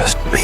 just me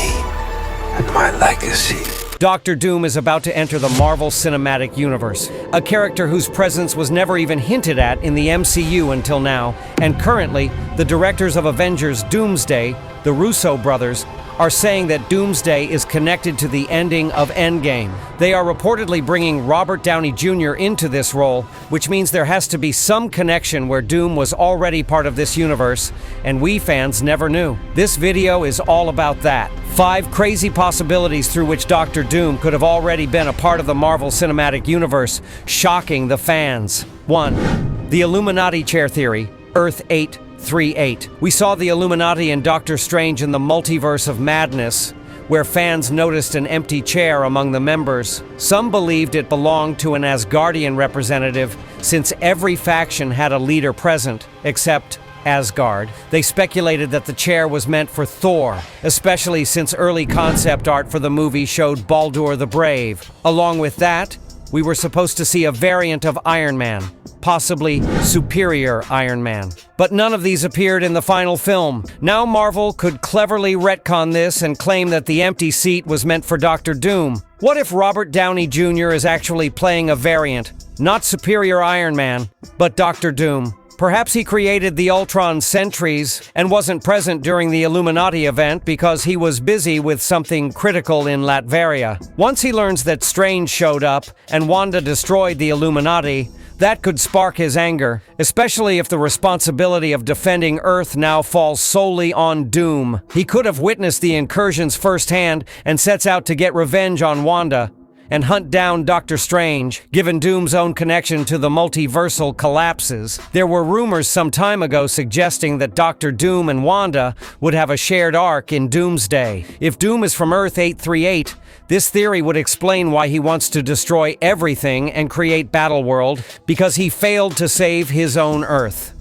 and my legacy. Doctor Doom is about to enter the Marvel Cinematic Universe, a character whose presence was never even hinted at in the MCU until now, and currently, the directors of Avengers Doomsday, the Russo brothers, are saying that Doomsday is connected to the ending of Endgame. They are reportedly bringing Robert Downey Jr. into this role, which means there has to be some connection where Doom was already part of this universe, and we fans never knew. This video is all about that. 5 crazy possibilities through which Doctor Doom could have already been a part of the Marvel Cinematic Universe, shocking the fans. 1. The Illuminati chair theory, Earth 838. We saw the Illuminati and Doctor Strange in the Multiverse of Madness, where fans noticed an empty chair among the members. Some believed it belonged to an Asgardian representative, since every faction had a leader present, except Asgard. They speculated that the chair was meant for Thor, especially since early concept art for the movie showed Baldur the Brave. Along with that, we were supposed to see a variant of Iron Man, possibly Superior Iron Man. But none of these appeared in the final film. Now Marvel could cleverly retcon this and claim that the empty seat was meant for Doctor Doom. What if Robert Downey Jr. is actually playing a variant, not Superior Iron Man, but Doctor Doom? Perhaps he created the Ultron Sentries and wasn't present during the Illuminati event because he was busy with something critical in Latveria. Once he learns that Strange showed up and Wanda destroyed the Illuminati, that could spark his anger, especially if the responsibility of defending Earth now falls solely on Doom. He could have witnessed the incursions firsthand and sets out to get revenge on Wanda and hunt down Doctor Strange, given Doom's own connection to the multiversal collapses. There were rumors some time ago suggesting that Doctor Doom and Wanda would have a shared arc in Doomsday. If Doom is from Earth 838, this theory would explain why he wants to destroy everything and create Battleworld, because he failed to save his own Earth.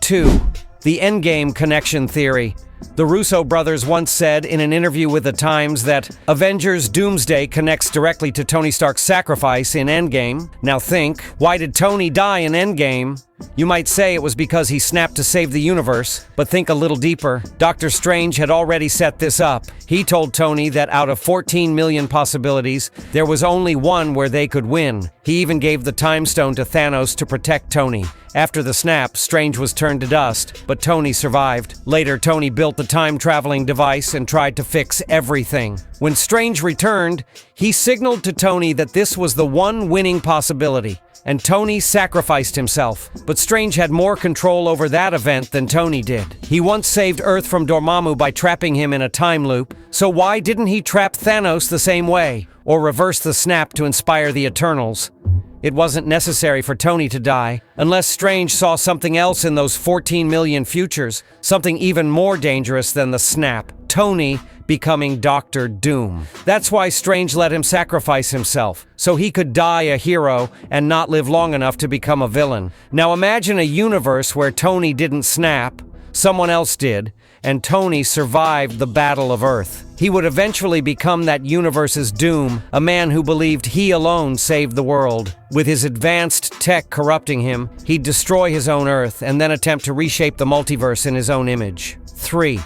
2. The Endgame connection theory. The Russo brothers once said in an interview with The Times that Avengers Doomsday connects directly to Tony Stark's sacrifice in Endgame. Now think, why did Tony die in Endgame? You might say it was because he snapped to save the universe, but think a little deeper. Doctor Strange had already set this up. He told Tony that out of 14 million possibilities, there was only one where they could win. He even gave the Time Stone to Thanos to protect Tony. After the snap, Strange was turned to dust, but Tony survived. Later, Tony built the time-traveling device and tried to fix everything. When Strange returned, he signaled to Tony that this was the one winning possibility, and Tony sacrificed himself. But Strange had more control over that event than Tony did. He once saved Earth from Dormammu by trapping him in a time loop, so why didn't he trap Thanos the same way, or reverse the snap to inspire the Eternals? It wasn't necessary for Tony to die, unless Strange saw something else in those 14 million futures, something even more dangerous than the snap. Tony becoming Doctor Doom. That's why Strange let him sacrifice himself, so he could die a hero and not live long enough to become a villain. Now imagine a universe where Tony didn't snap, someone else did, and Tony survived the Battle of Earth. He would eventually become that universe's Doom, a man who believed he alone saved the world. With his advanced tech corrupting him, he'd destroy his own Earth and then attempt to reshape the multiverse in his own image. 3.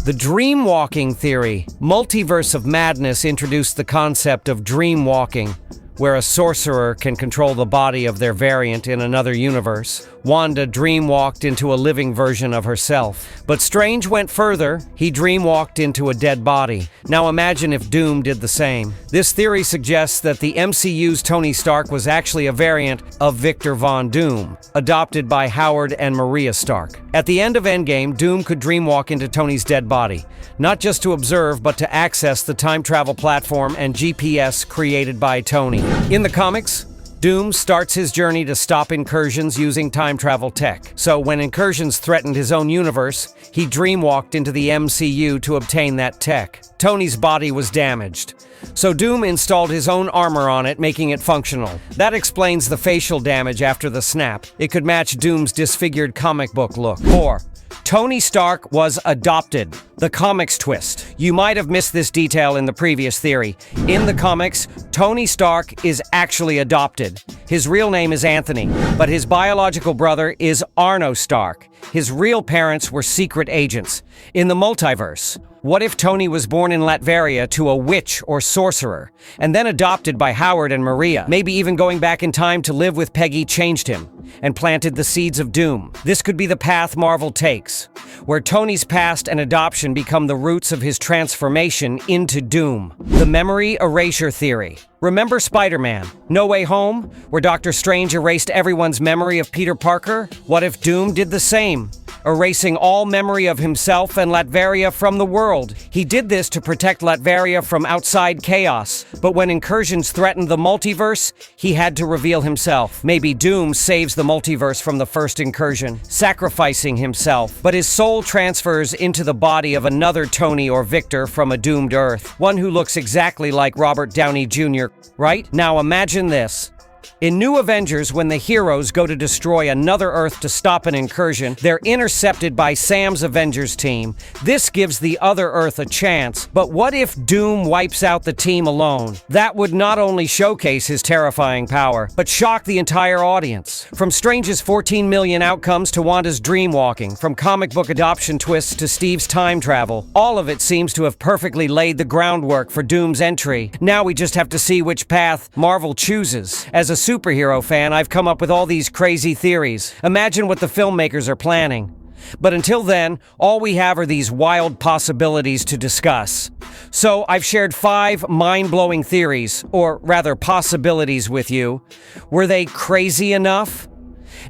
The Dreamwalking Theory. Multiverse of Madness introduced the concept of dreamwalking, where a sorcerer can control the body of their variant in another universe. Wanda dreamwalked into a living version of herself. But Strange went further. He dreamwalked into a dead body. Now imagine if Doom did the same. This theory suggests that the MCU's Tony Stark was actually a variant of Victor Von Doom, adopted by Howard and Maria Stark. At the end of Endgame, Doom could dreamwalk into Tony's dead body, not just to observe, but to access the time travel platform and GPS created by Tony. In the comics, Doom starts his journey to stop incursions using time travel tech. So when incursions threatened his own universe, he dreamwalked into the MCU to obtain that tech. Tony's body was damaged, so Doom installed his own armor on it, making it functional. That explains the facial damage after the snap. It could match Doom's disfigured comic book look. 4. Tony Stark was adopted. The comics twist. You might have missed this detail in the previous theory. In the comics, Tony Stark is actually adopted. His real name is Anthony, but his biological brother is Arno Stark. His real parents were secret agents. In the multiverse, what if Tony was born in Latveria to a witch or sorcerer, and then adopted by Howard and Maria? Maybe even going back in time to live with Peggy changed him and planted the seeds of doom. This could be the path Marvel takes, where Tony's past and adoption become the roots of his transformation into doom. The Memory-Erasure Theory. Remember Spider-Man, No Way Home, where Dr. Strange erased everyone's memory of Peter Parker? What if Doom did the same, erasing all memory of himself and Latveria from the world? He did this to protect Latveria from outside chaos, but when incursions threatened the multiverse, he had to reveal himself. Maybe Doom saves the multiverse from the first incursion, sacrificing himself, but his soul transfers into the body of another Tony or Victor from a doomed Earth, one who looks exactly like Robert Downey Jr., right? Now imagine this. In New Avengers, when the heroes go to destroy another Earth to stop an incursion, they're intercepted by Sam's Avengers team. This gives the other Earth a chance, but what if Doom wipes out the team alone? That would not only showcase his terrifying power, but shock the entire audience. From Strange's 14 million outcomes to Wanda's dreamwalking, from comic book adoption twists to Steve's time travel, all of it seems to have perfectly laid the groundwork for Doom's entry. Now we just have to see which path Marvel chooses. As a superhero fan, I've come up with all these crazy theories. Imagine what the filmmakers are planning. But until then, all we have are these wild possibilities to discuss. So I've shared 5 mind-blowing theories, or rather possibilities with you. Were they crazy enough?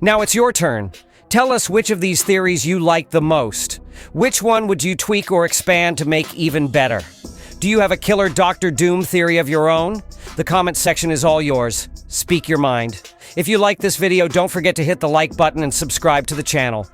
Now it's your turn. Tell us which of these theories you like the most. Which one would you tweak or expand to make even better? Do you have a killer Doctor Doom theory of your own? The comment section is all yours. Speak your mind. If you like this video, don't forget to hit the like button and subscribe to the channel.